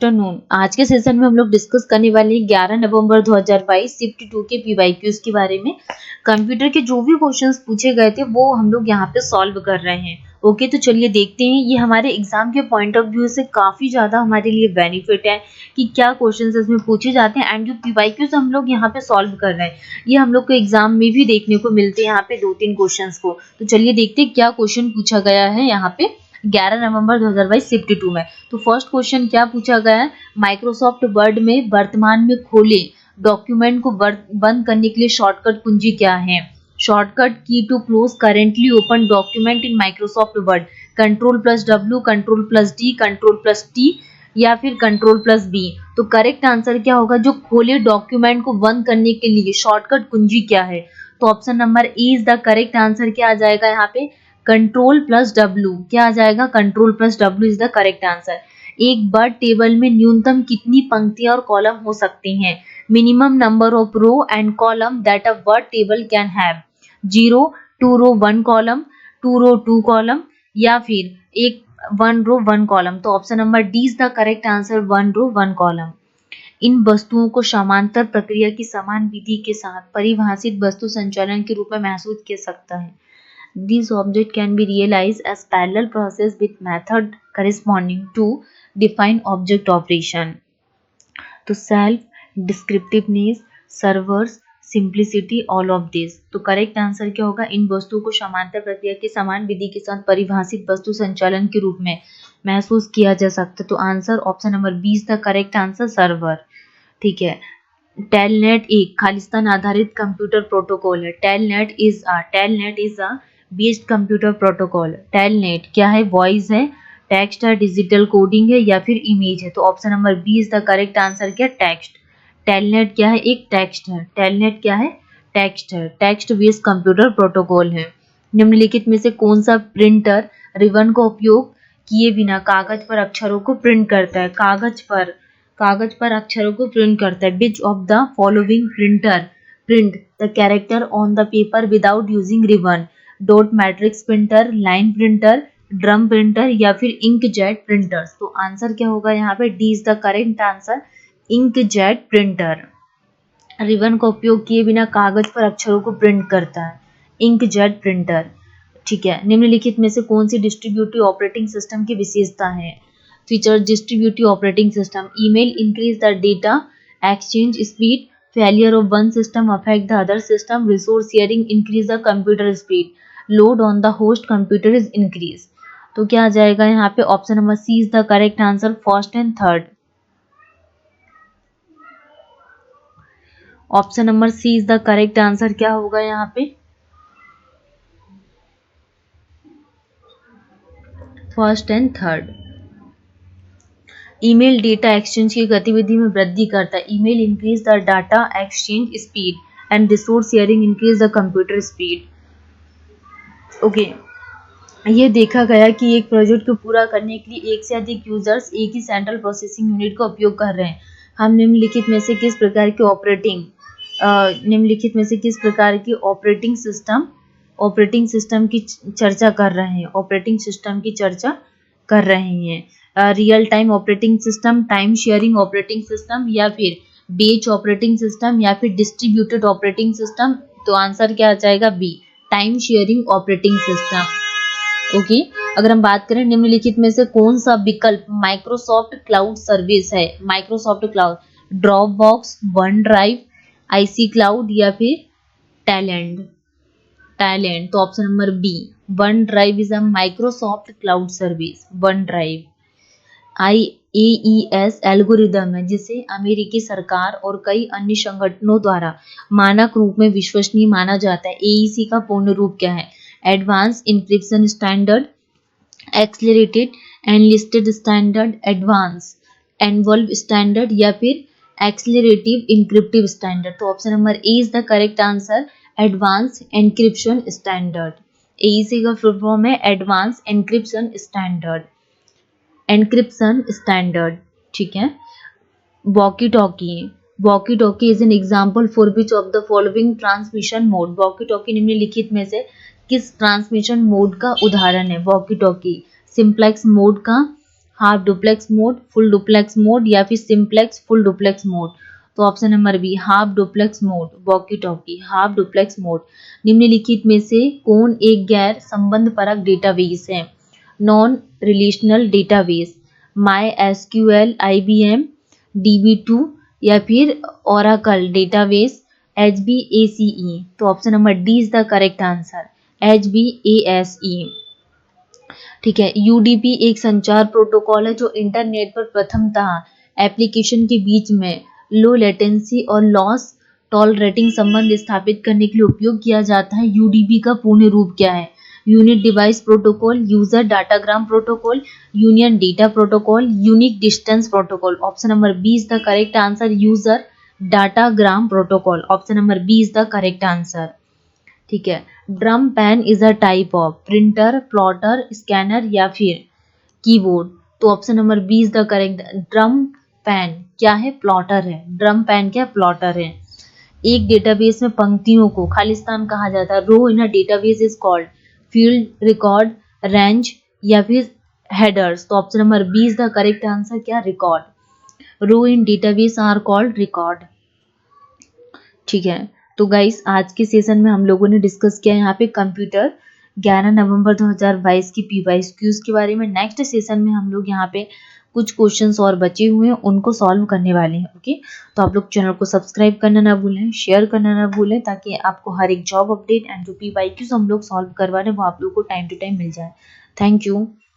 Afternoon. आज के session में हम लोग डिस्कस करने वाले हैं 11 नवंबर 2022 शिफ्ट 2 के पीवाईक्यूज के बारे में। कंप्यूटर के जो भी क्वेश्चंस पूछे गए थे वो हम लोग यहाँ पे सॉल्व कर रहे हैं। ओके, तो चलिए देखते हैं। ये हमारे एग्जाम के पॉइंट ऑफ व्यू से काफी ज्यादा हमारे लिए बेनिफिट है कि क्या क्वेश्चंस इसमें पूछे जाते हैं एंड जो पीवाईक्यूज हम लोग यहाँ पे सॉल्व कर रहे हैं ये हम लोग को एग्जाम में भी देखने को मिलते हैं यहाँ पे 2-3 क्वेश्चंस को। तो चलिए देखते हैं क्या क्वेश्चन पूछा गया है यहाँ पे 11 नवंबर 2022 शिफ्ट 2 में। तो फर्स्ट क्वेश्चन क्या पूछा गया है, माइक्रोसॉफ्ट वर्ड में वर्तमान में खोले डॉक्यूमेंट को बंद करने के लिए शॉर्टकट कुंजी क्या है? Shortcut key to close currently open document in Microsoft Word, Ctrl+W, Ctrl+D, Ctrl+T या फिर Ctrl+B। तो करेक्ट आंसर क्या होगा, जो खोले डॉक्यूमेंट को बंद करने के लिए शॉर्टकट कुंजी क्या है? तो option number A is the correct answer. क्या आ जाएगा यहाँ पे, Ctrl+W। क्या आ जाएगा, Ctrl+W is the correct answer. एक वर्ड टेबल में न्यूनतम कितनी पंक्तियां और कॉलम हो सकती हैं? Minimum number of row and column that a word table can have, 0, 2 row 1 column, 2 row 2 column या फिर एक 1 रो 1 कॉलम। तो option number D is the correct answer, 1 row 1 column. इन वस्तुओं को समांतर प्रक्रिया की समान विधि के साथ परिभाषित वस्तु संचालन के रूप में महसूस किया सकता है। These objects can be realized as parallel process with method corresponding to define object operation. तो self, descriptiveness, servers, simplicity, all of this। तो करेक्ट आंसर क्या होगा, इन वस्तुओं को समांतर प्रक्रिया के समान विधि के साथ परिभाषित वस्तु संचालन के रूप में महसूस किया जा सकता है। तो answer option number 20 the correct answer, server. ठीक है। टेलनेट एक खालिस्तान आधारित कंप्यूटर प्रोटोकॉल है। Telnet is a based computer protocol. Telnet क्या है, वॉइस है, टेक्स्ट है, डिजिटल कोडिंग है या फिर इमेज है? तो option number B is the correct answer, क्या, टेक्स्ट। टेलनेट क्या है, एक टेक्स्ट है। टेलनेट क्या है, टेक्स्ट है, टेक्स्ट बेस्ड कंप्यूटर प्रोटोकॉल है। निम्नलिखित में से कौन सा प्रिंटर रिबन का उपयोग किए बिना कागज पर अक्षरों को प्रिंट करता है? कागज पर अक्षरों को प्रिंट करता है। विच of the following printer print the character on the paper without using ribbon? Dot matrix printer, line printer, drum printer या फिर इंकजेट प्रिंटर्स? तो आंसर क्या होगा यहाँ पे, D is the correct answer, inkjet printer. Ribbon का उपयोग किए बिना कागज पर अक्षरों को प्रिंट करता है, इंकजेट प्रिंटर। ठीक है। निम्नलिखित में से कौन सी डिस्ट्रीब्यूटिव ऑपरेटिंग सिस्टम की विशेषता है? Feature distributive operating system, email increase the data exchange speed, failure of one system affect the other system, resource sharing increase the computer speed, load on the host computer is increase. तो क्या आ जाएगा यहाँ पे, option number C is the correct answer, first and third. Option number C is the correct answer, क्या होगा यहाँ पे, first and third. Email data exchange की गतिविधि में वृद्धि करता है। Email increase the data exchange speed and resource sharing increase the computer speed. Okay, ये देखा गया कि एक प्रोजेक्ट को पूरा करने के लिए एक से अधिक यूजर्स एक ही सेंट्रल प्रोसेसिंग यूनिट का उपयोग कर रहे हैं। हम निम्नलिखित में से किस प्रकार की ऑपरेटिंग सिस्टम की चर्चा कर रहे हैं? Real time operating system, time sharing operating system या फिर बेच ऑपरेटिंग सिस्टम या फिर डिस्ट्रीब्यूटेड ऑपरेटिंग सिस्टम? तो आंसर क्या आ जाएगा, B, time sharing operating system. Okay, अगर हम बात करें निम्नलिखित में से कौन सा विकल्प माइक्रोसॉफ्ट क्लाउड सर्विस है? Microsoft cloud, Dropbox, OneDrive, iCloud या फिर टैलेंट? तो option number B, OneDrive is a Microsoft cloud service. OneDrive IaaS algorithm है जिसे अमेरिकी सरकार और कई अन्य संगठनों द्वारा मानक रूप में विश्वसनीय माना जाता है। AEC का पूर्ण रूप क्या है? Advance encryption standard, accelerated enlisted standard, advance involve standard या फिर एक्सेलरेटिव इंक्रिप्टिव स्टैंडर्ड? तो option number A is the correct answer, advance encryption standard. AEC का फुल फॉर्म है एडवांस एनक्रिप्शन स्टैंडर्ड। ठीक है। Walkie talkie is an example for which of the following transmission mode? Walkie talkie निम्नलिखित में से किस transmission mode का उदाहरण है? वॉकी टॉकी सिंप्लेक्स मोड का, half duplex mode, full duplex mode या फिर सिंप्लेक्स फुल डुप्लेक्स मोड। तो option number B half duplex mode, walkie talkie, half duplex mode. निम्नलिखित में से कौन एक गैर संबंधपरक डेटाबेस है? Non relational database, my SQL, IBM, DB two या फिर ओरेकल डेटाबेस, HBACE। तो option number D is the correct answer, HBASE। ठीक है, यूडीपी एक संचार प्रोटोकॉल है जो इंटरनेट पर प्रथमतः एप्लीकेशन के बीच में लो लेटेंसी और लॉस टॉलरेटिंग संबंध स्थापित करने के लिए उपयोग किया जाता है। यूडीपी का पूर्ण रूप क्या है? Unit device protocol, user datagram protocol, union data protocol, unique distance protocol. Option number B is the correct answer, user datagram protocol. Option number B is the correct answer. ठीक है, drum pen is a type of printer, plotter, scanner या फिर keyboard. तो option number B is the correct. Drum pen क्या है? Plotter है। Drum pen क्या? Plotter है। एक डेटाबेस में पंक्तियों को खालिस्तान कहा जाता है। Row in a database is called field, record, range या फिर हेडर्स। तो option number B is the correct answer, क्या? Record. Row in database are called record. ठीक है, तो गाइस आज के सेशन में हम लोगों ने डिस्कस किया यहाँ पे कंप्यूटर 11 नवंबर 2022 की PYQs के बारे में। नेक्स्ट सेशन में हम लोग यहाँ पे कुछ क्वेश्चंस और बचे हुए हैं उनको सॉल्व करने वाले हैं। ओके, तो आप लोग चैनल को सब्सक्राइब करना ना भूलें, शेयर करना ना भूलें, ताकि आपको हर एक जॉब अपडेट एंड जो PYQs हम लोग सॉल्व करवा रहे हैं वो आप लोग को टाइम टू टाइम मिल जाए। Thank you.